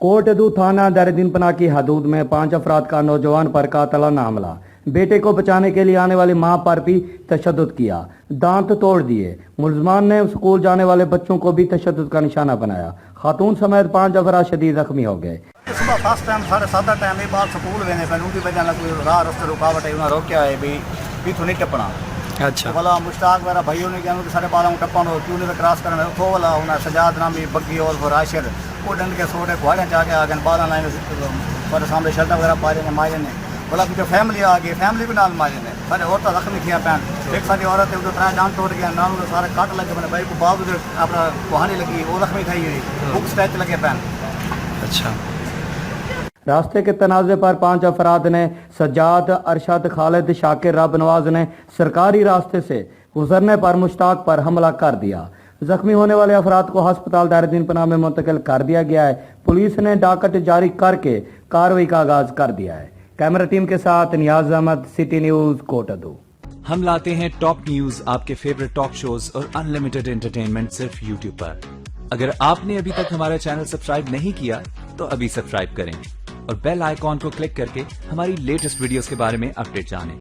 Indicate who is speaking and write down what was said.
Speaker 1: कोटदू थाना दरदीन पना की हदूद में 5 अफराद का नौजवान पर कातलाना हमला। बेटे को बचाने के लिए आने वाली मां पर भी तशद्दुद किया, दांत तोड़ दिए। मुलजमान ने स्कूल जाने वाले बच्चों को भी तशद्दुद का निशाना बनाया। खातून समेत 5 अफराद शदीद जख्मी हो गए।
Speaker 2: सुबह फर्स्ट टाइम 7:30 टाइम ये बात स्कूल वेने पे उनकी वजह ना कोई राह रस्ते रुकावट है, उन्हें रोकया है भी इथों नहीं टपना।
Speaker 3: अच्छा
Speaker 2: वाला मुश्ताक वाला भाइयों ने क्या सारे बालों टप्पन और क्यों नहीं क्रॉस करना तो वाला उन्हें सजाद नामी बग्गी और फराशर वो डंड के सोटे घोड़े जाके आ गए बाला लाइन पर सामने शर्ट वगैरह पा रहे मारे ने बोला कि जो फैमिली आ गई फैमिली भी नाल मारे ने सारे औरत जख्मी किया पैन एक सारी औरत है उधर त्रै डांट तोड़ गया नाल सारे काट लगे मैंने भाई को बावजूद अपना कहानी लगी वो जख्मी खाई हुई बुक स्टैच लगे पैन।
Speaker 3: अच्छा
Speaker 1: रास्ते के तनाज़े पर 5 अफराद ने सज्जाद, अरशद, खालिद, शाकिर, रब नवाज ने सरकारी रास्ते से गुजरने पर मुश्ताक पर हमला कर दिया। जख्मी होने वाले अफराद को अस्पताल दरदीन पना में मुंतकिल कर दिया गया है। पुलिस ने डाकट जारी करके कार्रवाई का आगाज कर दिया है। कैमरा टीम के साथ नियाज अहमद, सिटी न्यूज, कोटदू।
Speaker 4: हम लाते हैं टॉप न्यूज, आपके फेवरेट टॉक शोज और अनलिमिटेड एंटरटेनमेंट सिर्फ यूट्यूब पर। अगर आपने अभी तक हमारा चैनल सब्सक्राइब नहीं किया तो अभी सब्सक्राइब करें और बेल आइकॉन को क्लिक करके हमारी लेटेस्ट वीडियोस के बारे में अपडेट जानें।